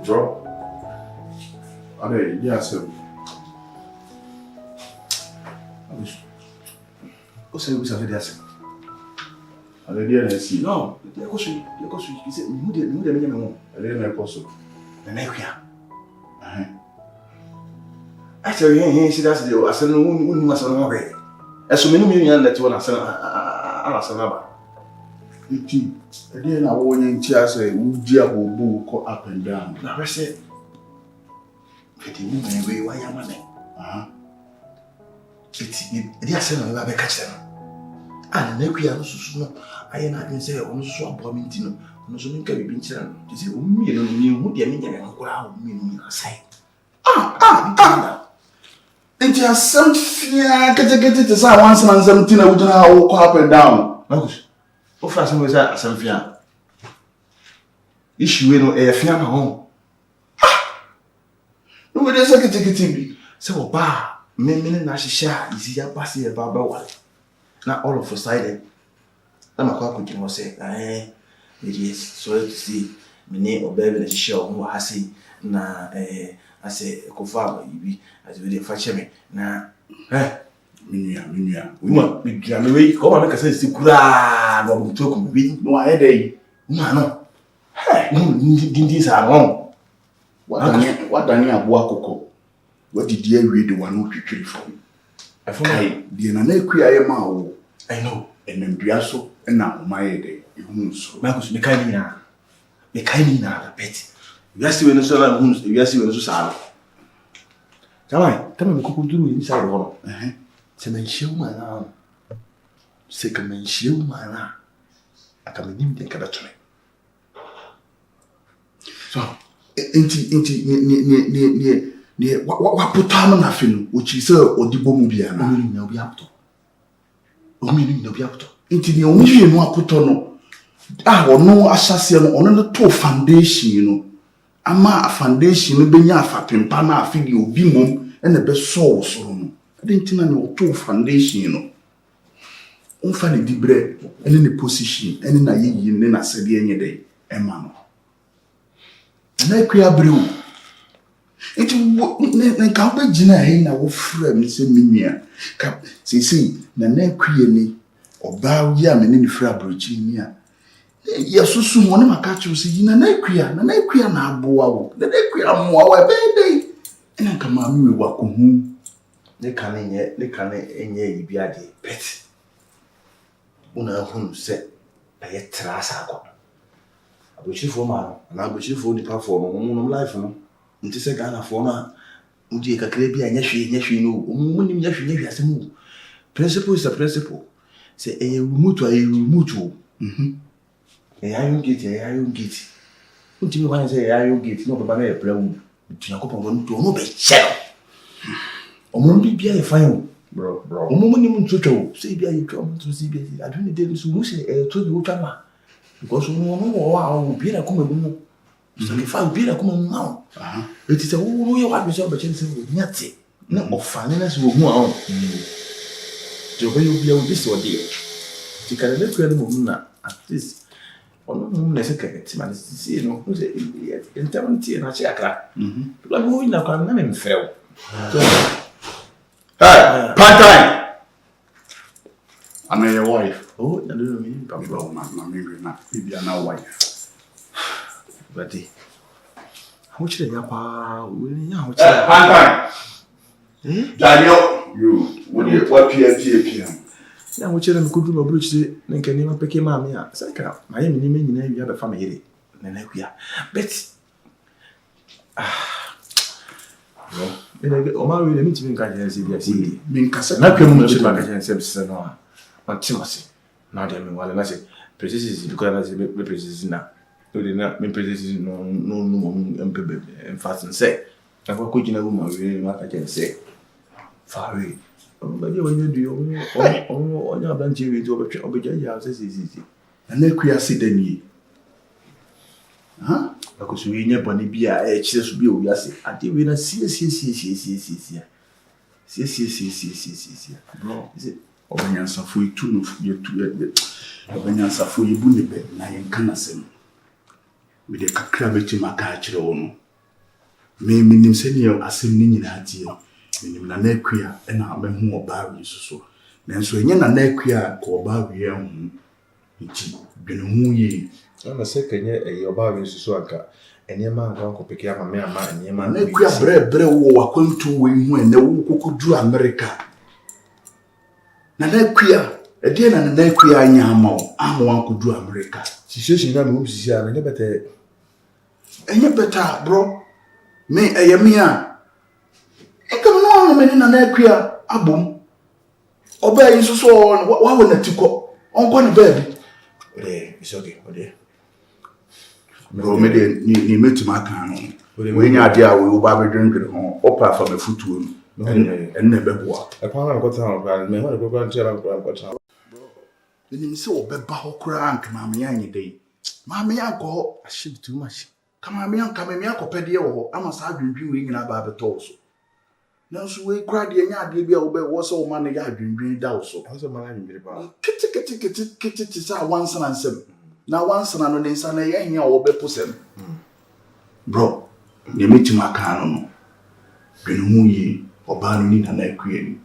Drop. Allez, yes. Você usa a dessa? Allez, dia nesse. Não, eu gosto. Isso muda minha mão. Allez, não é posso. Não é que é. Acho que se dá se deu, assim não mas não vai. É só menino minha net wona assim a sana ba. Iti, dia na wo nya nti ase wo di abobu ko up and down. Na rese. Fete mu me we ya mame. Iti, dia se na ba be ka kire no. Ah, na kuya no susu no. Aye na adin se ono susu abo mi nti no. Ono so nka bibi nkira no. Ti se o mi no mi hu dia mi nya me nkura o mi no na sai. Nti asem fia kete te sa once man 17 na wo gina wo ko up and down. Marcus. O fra se mo se asem fia. Issue no e fia na ho. No we dey say kete bi. Se wo ba me na hihia isi ya pass e ba wale. Na all of a sudden na makwa ko jimo se it is sorry to see me ne obebe na hihia o ho hase na ase kofa ibi as we dey fache me na minua uma bigya me we ko ma me kasa si kura no mo to ko bi no ahe dey uma no dindi sa no wadani abo akoko wadidi awie de wano twetwere fo kai die na akua ye ma wo I know enendua so na omaye dey ehunu so Marcus me kai ni na pet we asi we no so na hunu we asi we no so sa Jamai, kama mkuku nduru inside hono. Se mensheu mana. Akamenim de kada tone. So, ni wa potama na finu, uchi se odibo mu bia na. Omi na obi apto. Nti ni omi no apoto no. Ono asase no, ono no to foundation no. Ama foundation no benya afapempa na afidi obi mom ene be so no adentina ne oto foundation no onfa ne dibre ene ne position ene na yeyi ne na sede enye de ema no na akua brew enti ne ka ba gina he na wo fra me se minua ka sisi na akua ni oba wi a me ne fra brochi ni a Yesusu mo ne maka chu se yina na akua na aboa wo na akua mo wa bebe ina kama mi wa ko hu ne kane enye ibi ade pet una hunu se aye trasa akọ abochifo ma no na abochifo ni pa fo no mo life no nti se Ghana fo na udi kakra bi anya hwe no mo nim nya hwe asemu principle is a principle se eye remote Ayon gate. Unti me wan say ayon gate no baba na e prawu. Tunyakopon go nto no be chelo. Omo bibia e fan bro. Omo ni mu ntotwo. Say bia ye twa mu to see bia. Adwene dey so mu say e to bi wo twa ma. Because no wa obi na kuma mu. So ke fa obi na kuma mu ma. It is a wo ye wa be so be chen say wo nyate. Na ofane na so wo hu a. Jo be obi a wo bi so dey. Ti kare le kure no mu na at least ono no se kete ma si no se então ti na che akra la mo ina kwa na me freu so hey part time I'm your wife na do me pa bro na me na bibi na wife but how chire ya pa we nya how chire part time Daniel you what PMP ya mo chere me kudu ma bro chire ne nke ni ma peke ma me a se ka ma ye me ni me nyina wi abefa me yire na na kuya but no ene o ma wi le mi ti me kan je se bia si me nkasa na kwem mo chire ka je se no a on timasi na de me wale na se precision because na se be precision na o de na me precision no mo mpebe en fasten say na ko gina wo ma wi ma ka je se fari But you on your branch with your see. And then queer see the knee. Because we never be a chess be we are say. I think we not see. Bro, is it? Obanyansa for you two of you two. Obanyansa for you bunny bed, na yen canasem. With a cacravity macachro. Me nim senior asem ni nyina tie. Me nim na Akua e na abehu oba wi so. Nanso enye na Akua ko oba wi hu. Nti dwene hu ye. Na se kenye e oba wi so anka enema anka ko peke ama me ama enema na Akua bre wo wakwantu we hu ene wo kokodu America. Na Akua e die na Akua anya ama wankodu America. Situation na me sisi ana ne bete enye beta bro. Me eyemi a ekam no me ni na Akua abom. Oba yi so wa wona tiko. Onko ne baby. It's okay. Bro, me de ni metima kan no. We nya ade a we wo ba be dwendwere ho. Opa fa me futuo no. En na beboa. E kwa na ko tan kwa me ho ko ntira ko tan. Bro, ni se obeba ho kura anka ma me anye dei. Ma me yanko Aship too much. kama me yanka me akopede wo ama sa adwendwen we nyina ba beto so. Na so we kura de nya ade bia wo be wo so ma na ya adwendwen da so. How so man adwendwen ba? Kiti sa once and sem. Na once na no nsa na ye hia wo be posem. Bro, ne metima kan no. Dwene hu yi oba no ni na Akua ni.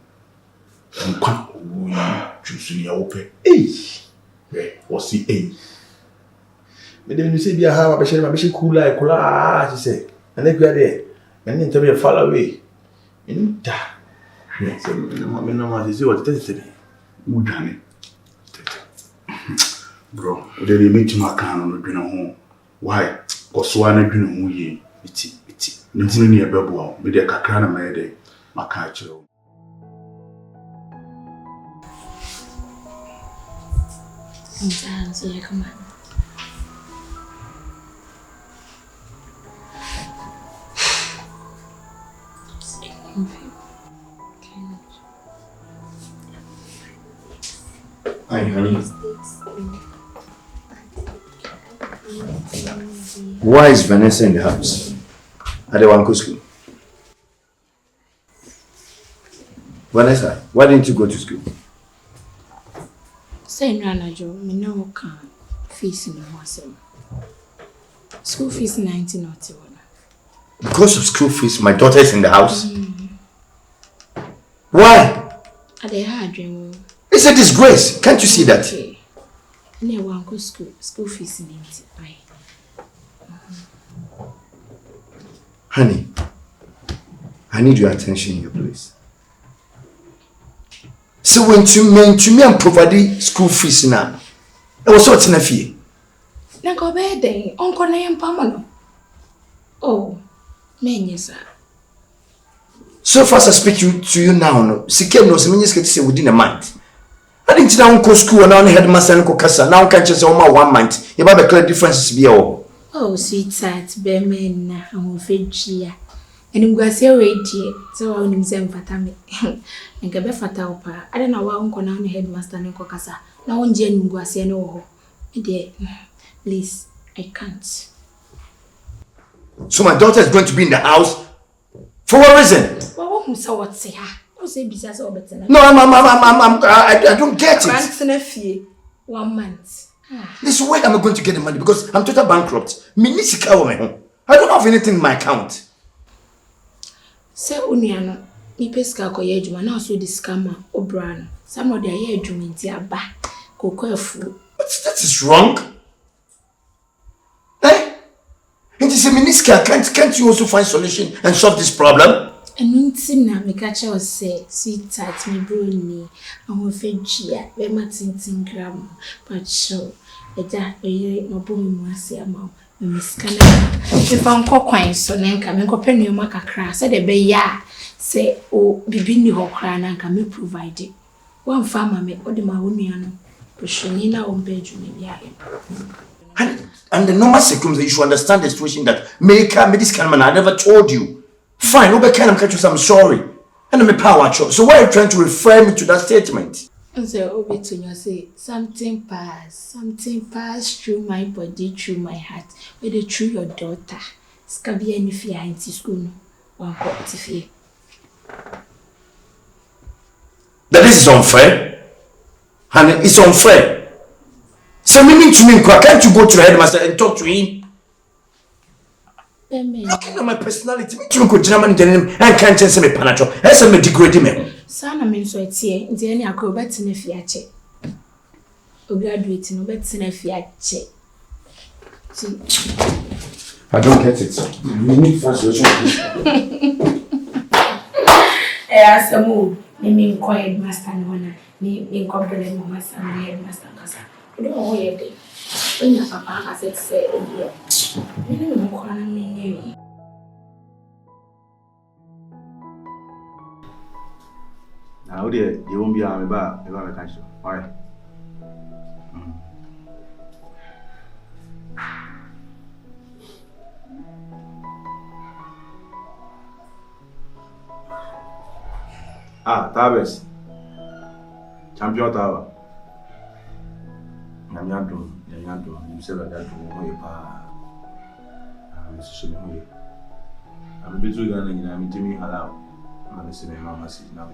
Nkwa wo yi chusu ya wo pe. Wo si Me de say bia ha ma be kula kula say. And Akua there. Me ni ntame fall away. Inda. So me no ma say what tell Udane. Bro, we dey meet my kan no dwene ho. Why? Kosoa na dwene ho yi. Iti. Ne hunu ni ebebo a me dey kakra na me dey maka akiro. So you come on. Hi, honey. Why is Vanessa in the house? At the Wanko school? Vanessa, why didn't you go to school? Say Nana Joe, me no can fees in the house. School fees 1991. Because of school fees, my daughter is in the house? Why? At the hard dream. It's a disgrace. Can't you see that? Okay. Near Wanko school fees 95. Honey, I need your attention here, please. So when to me and provide school fees now, it was what's in a fee. Na go bed day, Uncle Nayam Pamano. Oh, many sir. So far as I speak to you now, no, Sikem knows the minister say within a month. I didn't now go school and now headmaster and Kokasa. Now can't just say 1 month. You have a clear differences be all. Oh, sweetheart, Bemen, I'm Fiji. And I'm going to say, wait, so I will say, Fatame. And Gabe Fataupa. I don't know why Uncle now headmaster and Kokasa. Now on Jen go say no. Dear, please, I can't. So my daughter is going to be in the house? For what reason? Well, who saw what say her? Who say business or better? No, I don't get it. 1 month. This is where am I going to get the money? Because I'm total bankrupt. I don't have anything in my account. Say Uniano, me pesca ko yejuma na so this scammer Obrano. Somebody a yejuma nti aba. Koko afu. That is wrong. Eh? It is a minister. Can't you also find solution and solve this problem? And na me catch us say sweetheart me brony. I want Fiji. We matin gram. But show. Eja oyire no bo mu ase ama me scan if am kokwan so na nka me nkopɛ nuoma kakra se de be ya se o bibi ni ho kra na nka me provide one farmer me o de ma wonua no hwehwani na o mbeju me bia and the normal circumstances you should understand the situation that me this kind of man I never told you. Fine, over kind of catch you I'm sorry. And me power chop. So why are you trying to refer me to that statement? So over to you say something passed through my body, through my heart, whether through your daughter. Scabby any fear into school no one got to fear. That is unfair. And it's unfair. So meaning to me, can't you go to the headmaster and talk to him? How can my personality me to go German and can't say me panacho? As a degrade me. Sana means so it's here. The any acrobat in a fiache. O graduating, no bets in a fiache. I don't get it. We need translation. As a move, me mean quiet master and honor, me incomparable master and headmaster Casa. You don't know where they. When your papa has it said, you don't know what I mean. Now, dear, you won't be on about the country. Why? Towers. Champion Tower. Yanyado, you said that you I'm a bit too young and I'm Jimmy Hallow. I'm listening to my seat now.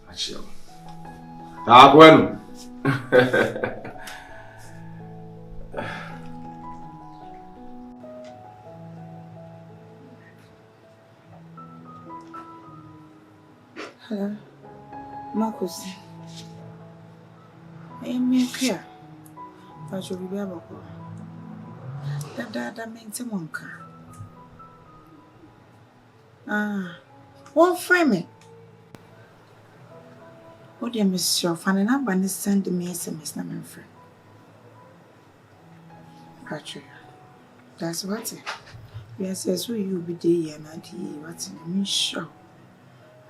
I chill. Top one. Hello, Marcus. I am here. But you'll be able to. That means a monk. One frame. Oh, dear, Miss Shaw, and I'm going to send me SMS, my friend. Patrick, that's what it. Yes, yes, will you be there and not here? What's in the Miss Shaw?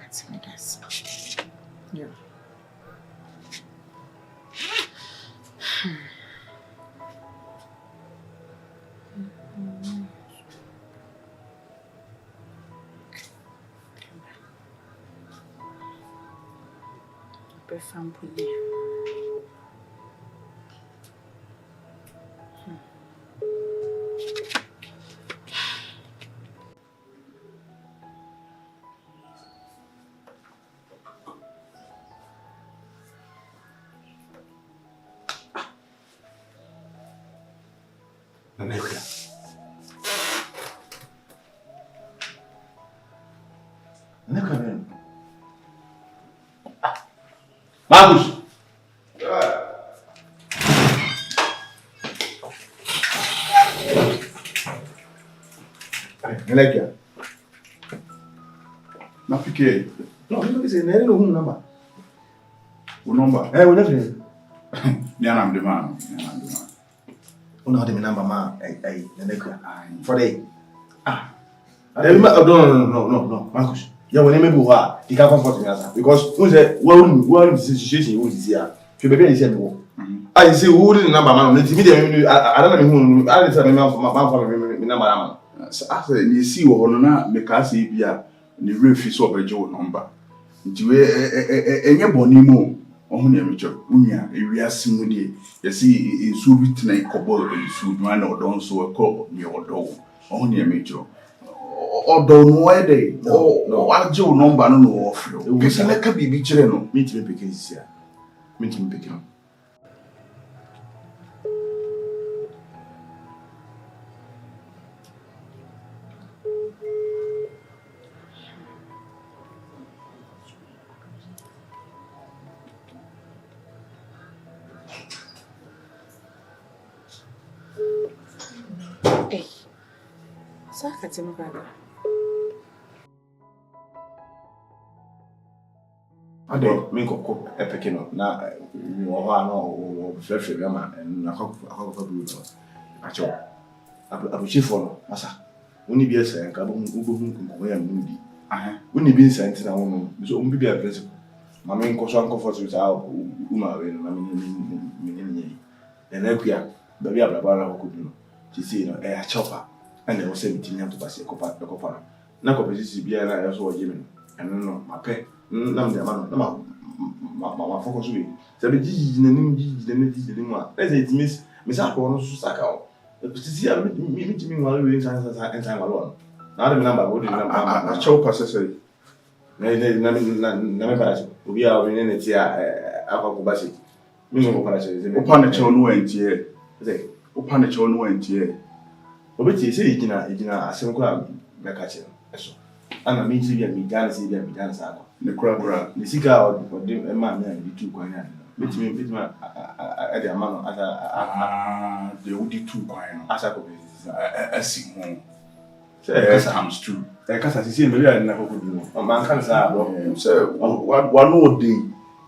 That's me, that's. Yeah. Family. Marcus! Nelekia. Na PK. No, you say no number. O number. Eh, we never. Ni anam de man. Una de number ma. Nelekia. For day. No, Marcus. Yeah, when maybe we are, you can't comfort me answer because we say well situation you is here. You be say me wo. I say who the number man, let me dey I don't know who I say me man for me number man. I say ni si wo no na me ka say bia ni refi so obeje wo number. Nti we enye boni mu ohun ya mecho. Unya ewiase mu de yesi ensu bi tena ikobo ensu dwan na odon so ekọ ni odo. Ohun ya mecho. Odo no ede no waje o number no no ofro kese na ka bibi kire no Me timi pikin sia me timi pikin Hey, Saka Timothy. Ade me kokko epeke no na mi wo ho ana o frefre bi ama na akọkọ bi no acho abuchifo no asa woni bi esa nka bo hu ya mu di woni bi nsa ntina wo no so um bi a principle ma me nkoso ankofo so sa uma we no na me nyi na akua ba bi abraba na kokko bi no ti si no e achopa ana wo se mitinya to base kopa no na kopesi bi na ya so wo jimi no no mape nam de man na ma focus we se be jiji na nim a let's say it means me sa ko no so saka o ti a mi ti mi wale we san wale na de number go de number a chow pasese na me para obi a we ne ti a akọ ba se mi no para se o pa na chow no entie o pa na chow no entie Obeti say igina asem kwa meka che eso. Ana me ji bia me gana say bia sa akwa. Ne kura. The sika or the man me and the two kwan yan. Betimi at the amano at the woody two kwan asa ko asi ho. Say comes true. E kasa sisi me bia na ko du no. Man kan sa bro. Say one no day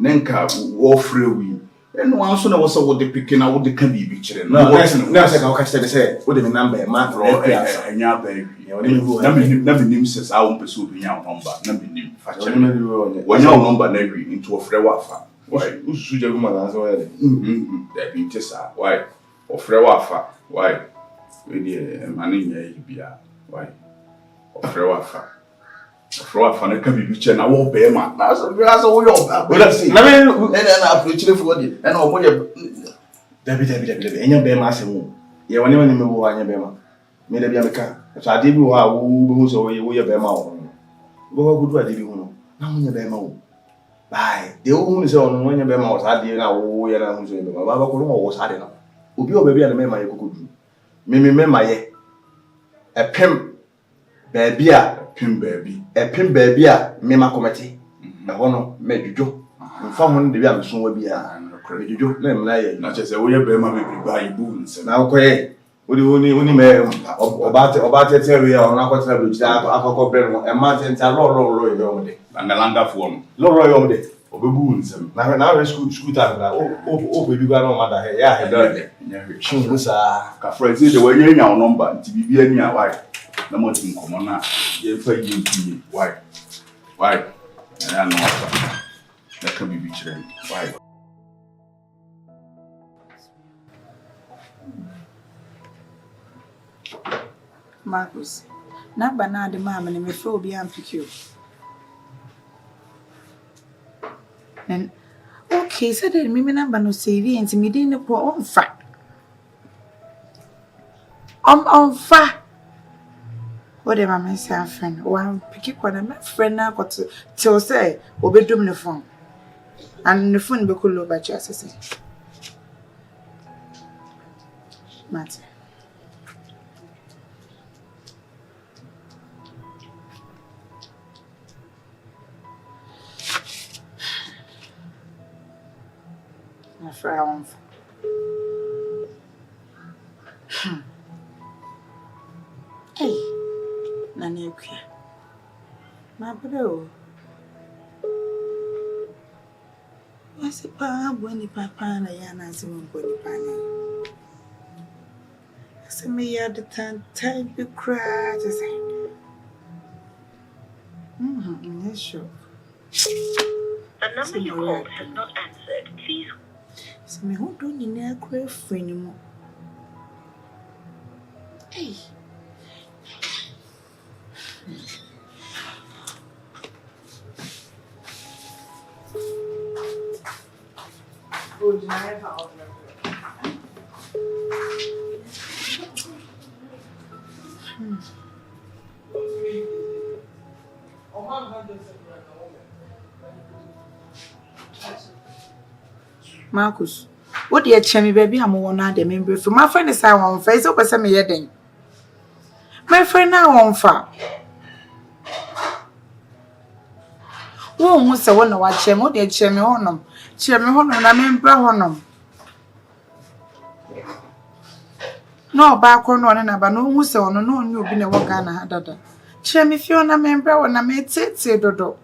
nenka wo free we. And one so na was so the picking out the can be picture. No, na say ka say wo de me number man ro enya ba wi. Na me nim says I won pursue be nya number. Na me nim fa che. When your number na wi into a free wafa. Why? Usu jagu ma na so ya de. That be tesa. Why? O free wafa. Why? We dey mani nya bia. Why? O free wafa. Wafa na ka bi che na wo be ma. Na so wo yo ba. Na me na approach le for dey. Na o mo je Dabi. Enya be ma asemu. Ye woni me wo anya be ma. Me da bia me ka. So ade bi wo a wo be hu so wo ye be ma wo. Wo go gudu ade bi hu no. Na hu nya be ma wo. Bye. De wo hu se ono nya be ma wo sa de na wo ye na hu so be ma. Ba ko no wo sa de no. Obi o be bia na me ma ye kokodu. Me ma ye. Epem baby a pin baby. Epem baby a me ma komete. E ho no me dwudwo. Mfa ho no de bia me so wa bia. Dwudwo na me na ye. Na chese wo ye be ma baby ba ibu nse. Na ko ye. Oni me obate tell ya ona ko tell bi ja akoko bre no e ma tenta lo ye o de. Na langa fo no. Lo ye o de. Obebu nse. Na school time na o baby gwa no ma da he ya he de. Nya he. Chun sa Ka friends dey we ye nya number nti bibia ni a why. Na mo tin komo na ye fa ye nti why. Na no afa. Na ka bibi kire why. Marcus, na bana de mama ne me fe obi ampikio. And okay, so that me number no CV and me didn't put on fa. On fa. What am I say friend? Oh, I'm picking one my friend now got to till say obedum the phone. And the phone be cool over just say. Matter. My friend. Hey, Nani Akua. My bro. What's the pa when the papa na yana zimu boni pani? Me at the time you cry to say. Yes, sure. The number you called has not answered. Please. So me who don't need a crave for anymore. Hey. Good night, how Marcus, what dear chummy baby, I'm one out the member for my friend is our own face over some yedding. My friend now on far. Who was a one of what chemo, dear chummy honum, and I member honum. No back on one another, no who's on no new been a Ghana had. Chummy, if you're a member when I made it, say dodo.